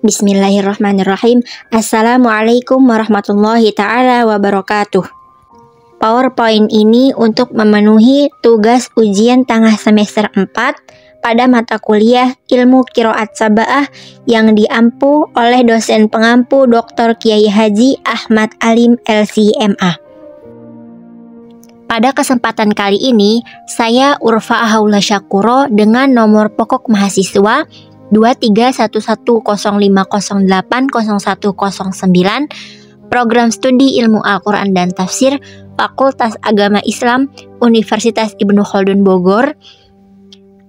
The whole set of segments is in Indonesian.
Bismillahirrahmanirrahim. Assalamualaikum warahmatullahi ta'ala wabarakatuh. PowerPoint ini untuk memenuhi tugas ujian tengah semester 4 pada mata kuliah Ilmu Qiraat Sab'ah yang diampu oleh dosen pengampu Dr. Kiai Haji Ahmad Alim LC.MA. Pada kesempatan kali ini, saya Urfa Haula Syakuro dengan nomor pokok mahasiswa 231105080109, Program Studi Ilmu Al-Quran dan Tafsir, Fakultas Agama Islam, Universitas Ibnu Khaldun Bogor,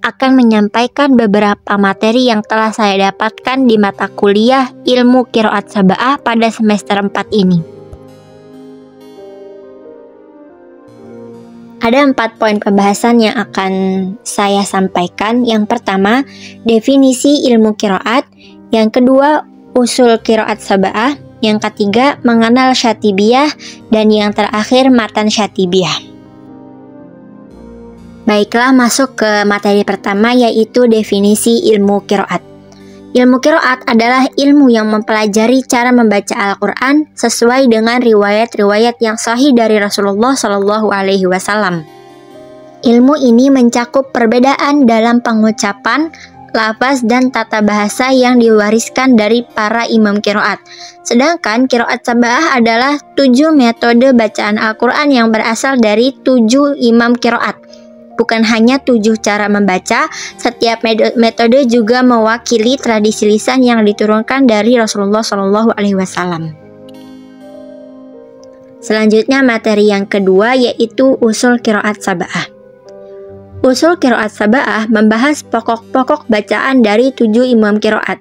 akan menyampaikan beberapa materi yang telah saya dapatkan di mata kuliah Ilmu Qiraat Sab'ah pada semester 4 ini. Ada 4 poin pembahasan yang akan saya sampaikan. Yang pertama, definisi ilmu qiraat. Yang kedua, usul qiraat sab'ah. Yang ketiga, mengenal syatibiyah. Dan yang terakhir, matan syatibiyah. Baiklah, masuk ke materi pertama, yaitu definisi ilmu qiraat. Ilmu qiraat adalah ilmu yang mempelajari cara membaca Al-Quran sesuai dengan riwayat-riwayat yang sahih dari Rasulullah SAW. Ilmu ini mencakup perbedaan dalam pengucapan, lafaz, dan tata bahasa yang diwariskan dari para imam qiraat. Sedangkan qiraat sab'ah adalah 7 metode bacaan Al-Quran yang berasal dari 7 imam qiraat. Bukan hanya 7 cara membaca, setiap metode juga mewakili tradisi lisan yang diturunkan dari Rasulullah SAW. Selanjutnya materi yang kedua yaitu usul qiraat sab'ah. Usul qiraat sab'ah membahas pokok-pokok bacaan dari 7 imam qiraat.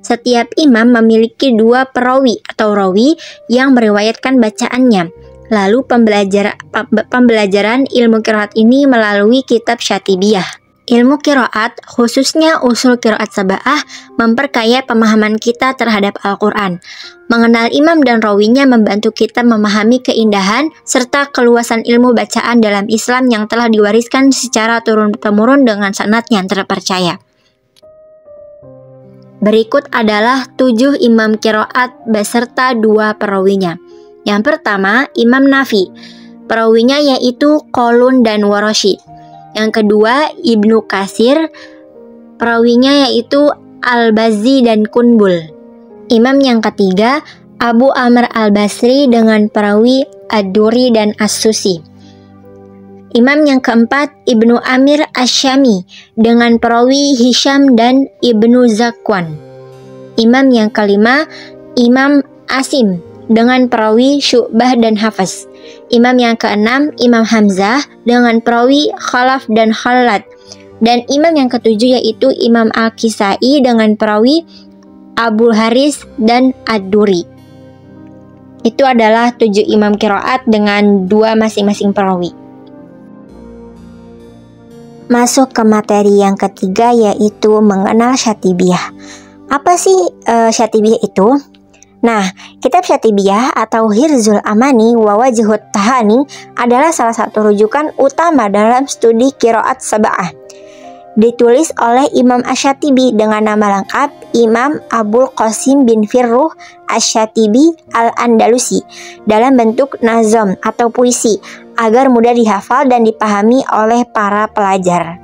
Setiap imam memiliki 2 perawi atau rawi yang meriwayatkan bacaannya. Lalu pembelajaran ilmu qiraat ini melalui kitab syatibiyah. Ilmu qiraat, khususnya usul qiraat sab'ah, memperkaya pemahaman kita terhadap Al-Quran. Mengenal imam dan rawinya membantu kita memahami keindahan serta keluasan ilmu bacaan dalam Islam yang telah diwariskan secara turun-temurun dengan sanad yang terpercaya. Berikut adalah 7 imam qiraat beserta 2 perawinya. Yang pertama, Imam Nafi. Perawinya yaitu Qalun dan Warashi. Yang kedua, Ibnu Katsir. Perawinya yaitu Al-Bazzi dan Kunbul. Imam yang ketiga, Abu Amr Al-Basri dengan perawi Ad-Duri dan As-Susi. Imam yang keempat, Ibnu Amir Asy-Syami dengan perawi Hisham dan Ibnu Zakwan. Imam yang kelima, Imam Asim dengan perawi Syu'bah dan Hafs. Imam yang keenam, Imam Hamzah dengan perawi Khalaf dan Khalad. Dan imam yang ketujuh yaitu Imam Al-Kisai dengan perawi Abu Haris dan Ad-Duri. Itu adalah 7 imam qiraat dengan 2 masing-masing perawi. Masuk ke materi yang ketiga yaitu mengenal syatibiyah. Apa sih syatibiyah itu? Nah, kitab syatibiyah atau Hirzul Amani wa Wajhut Tahani adalah salah satu rujukan utama dalam studi qiraat sab'ah. Ditulis oleh Imam Asy-Syatibi dengan nama lengkap Imam Abul Qasim bin Firruh Asy-Syatibi Al-Andalusi dalam bentuk nazam atau puisi agar mudah dihafal dan dipahami oleh para pelajar.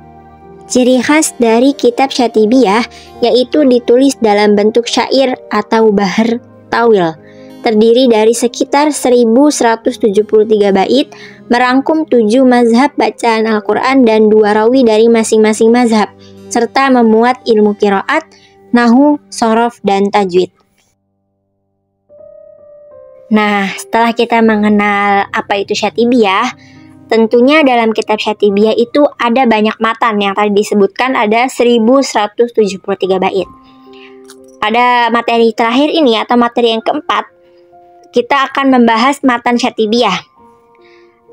Ciri khas dari kitab syatibiyah yaitu ditulis dalam bentuk syair atau bahr tawil, terdiri dari sekitar 1173 bait, merangkum 7 mazhab bacaan Al-Quran dan 2 rawi dari masing-masing mazhab, serta memuat ilmu qiraat, nahwu, shorof, dan tajwid. Nah, setelah kita mengenal apa itu syatibiyah, tentunya dalam kitab syatibiyah itu ada banyak matan yang tadi disebutkan ada 1173 bait. Pada materi terakhir ini atau materi yang keempat, kita akan membahas matan syatibiyah.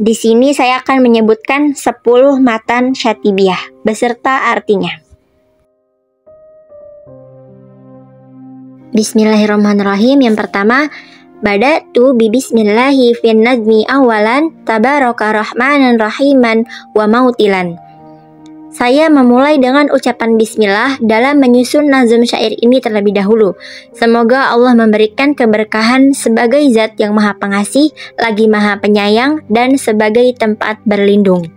Di sini saya akan menyebutkan 10 matan syatibiyah beserta artinya. Bismillahirrahmanirrahim. Yang pertama, bada'tu bi bismillahi fin najmi awalan tabaraka rahmanan rahiman wa mautilan. Saya memulai dengan ucapan bismillah dalam menyusun nazm syair ini terlebih dahulu. Semoga Allah memberikan keberkahan sebagai zat yang maha pengasih, lagi maha penyayang, dan sebagai tempat berlindung.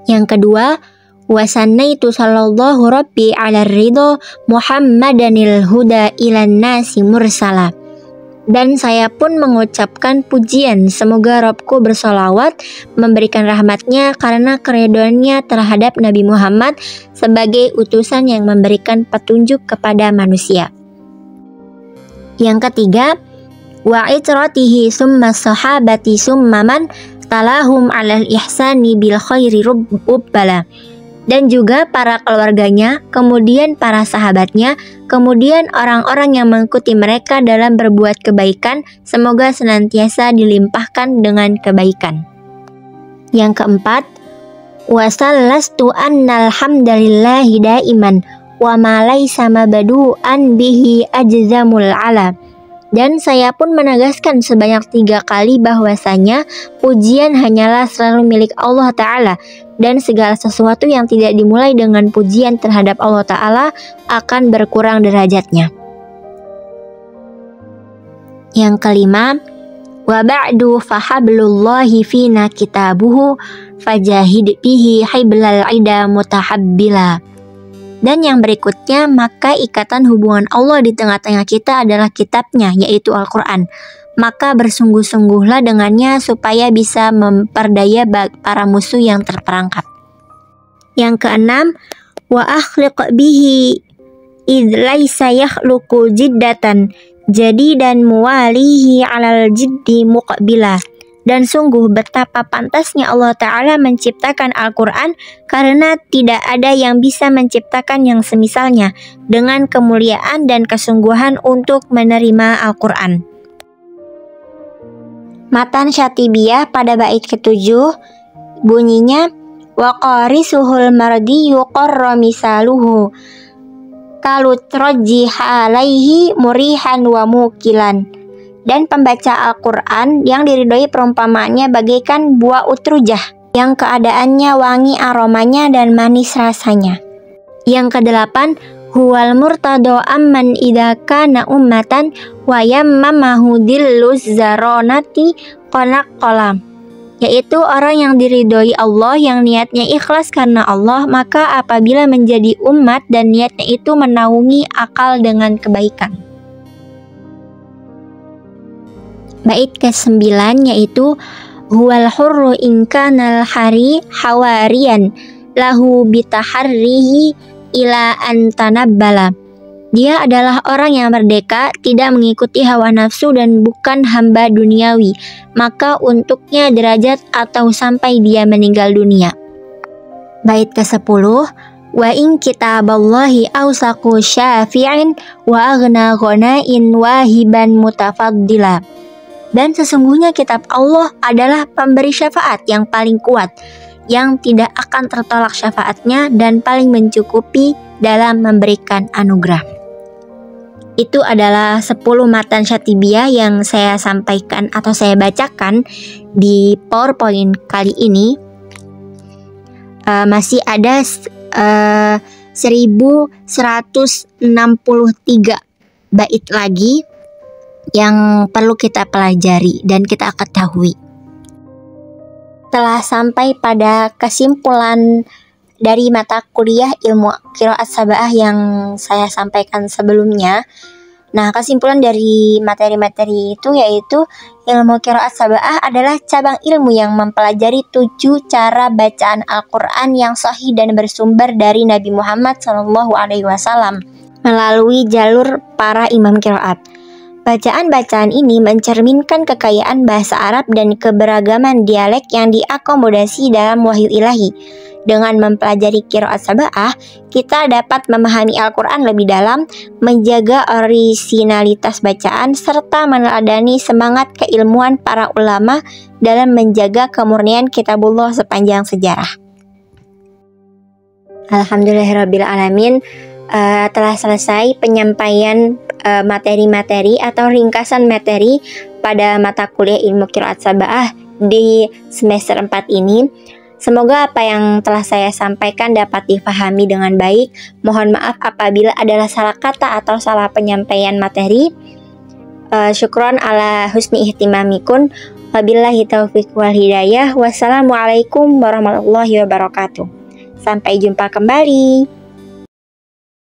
Yang kedua, wasannaitu sallallahu rabbi ala ridho Muhammadanil huda ilan nasi mursala. Dan saya pun mengucapkan pujian, semoga Robku bersolawat memberikan rahmatnya karena keridhoannya terhadap Nabi Muhammad sebagai utusan yang memberikan petunjuk kepada manusia. Yang ketiga, wa itratihi summa sahabati summa man talahum alal ihsani bil khairi rubbala. Dan juga para keluarganya, kemudian para sahabatnya, kemudian orang-orang yang mengikuti mereka dalam berbuat kebaikan, semoga senantiasa dilimpahkan dengan kebaikan. Yang keempat, wasallastu annal hamdalillahi daiman wa ma laisa mabdu'an bihi ajzamul ala. Dan saya pun menegaskan sebanyak 3 kali bahwasanya pujian hanyalah selalu milik Allah Ta'ala, dan segala sesuatu yang tidak dimulai dengan pujian terhadap Allah Ta'ala akan berkurang derajatnya. Yang kelima, wa ba'du fahablullahi fina kitabuhu fajahid bihi hiblal ida mutahabbila. Dan yang berikutnya, maka ikatan hubungan Allah di tengah-tengah kita adalah kitabnya, yaitu Al-Quran. Maka bersungguh-sungguhlah dengannya supaya bisa memperdaya para musuh yang terperangkap. Yang keenam, wa akhliq bihi idh laisa yakhluqu jiddatan jadi dan muwalihi alal jiddi muqbila. Dan sungguh betapa pantasnya Allah Ta'ala menciptakan Al-Quran karena tidak ada yang bisa menciptakan yang semisalnya dengan kemuliaan dan kesungguhan untuk menerima Al-Quran. Matan Syatibiyah pada bait ke-7 bunyinya wa qarisuhul mardiyu qarra misaluhu kalutroji alaihi murihan wa mukilan. Dan pembaca Al-Quran yang diridhoi perumpamaannya bagaikan buah utrujah yang keadaannya wangi aromanya dan manis rasanya. Yang kedelapan, huwal murtado amman idza kana ummatan wa yammamahu dilluz zaronati qanaqalam. Yaitu orang yang diridhoi Allah yang niatnya ikhlas karena Allah, maka apabila menjadi umat dan niatnya itu menaungi akal dengan kebaikan. Bait ke-9 yaitu huwal hurru in kanal hari hawarian lahu bitaharrihi ila antanabbala. Dia adalah orang yang merdeka, tidak mengikuti hawa nafsu dan bukan hamba duniawi, maka untuknya derajat atau sampai dia meninggal dunia. Bait ke-10, wa in kitaballahi awsaqu syafi'in wa aghna ghanain wahiban mutafaddila. Dan sesungguhnya kitab Allah adalah pemberi syafaat yang paling kuat, yang tidak akan tertolak syafaatnya dan paling mencukupi dalam memberikan anugerah. Itu adalah 10 matan Syatibiyah yang saya sampaikan atau saya bacakan di PowerPoint kali ini. Masih ada 1163 bait lagi yang perlu kita pelajari dan kita ketahui. Telah sampai pada kesimpulan dari mata kuliah ilmu qiraat sab'ah yang saya sampaikan sebelumnya. Nah, kesimpulan dari materi-materi itu yaitu ilmu qiraat sab'ah adalah cabang ilmu yang mempelajari 7 cara bacaan Al-Quran yang sahih dan bersumber dari Nabi Muhammad SAW melalui jalur para imam qiraat. Bacaan-bacaan ini mencerminkan kekayaan bahasa Arab dan keberagaman dialek yang diakomodasi dalam wahyu ilahi. Dengan mempelajari qiraat sab'ah, kita dapat memahami Al-Quran lebih dalam, menjaga orisinalitas bacaan, serta meneladani semangat keilmuan para ulama dalam menjaga kemurnian kitabullah sepanjang sejarah. Alhamdulillahirrabbilalamin. Telah selesai penyampaian materi-materi atau ringkasan materi pada mata kuliah ilmu qiraat sab'ah di semester 4 ini. Semoga apa yang telah saya sampaikan dapat difahami dengan baik. Mohon maaf apabila adalah salah kata atau salah penyampaian materi. Syukron ala husni ihtimamikun. Wabillahi taufiq wal hidayah. Wassalamualaikum warahmatullahi wabarakatuh. Sampai jumpa kembali.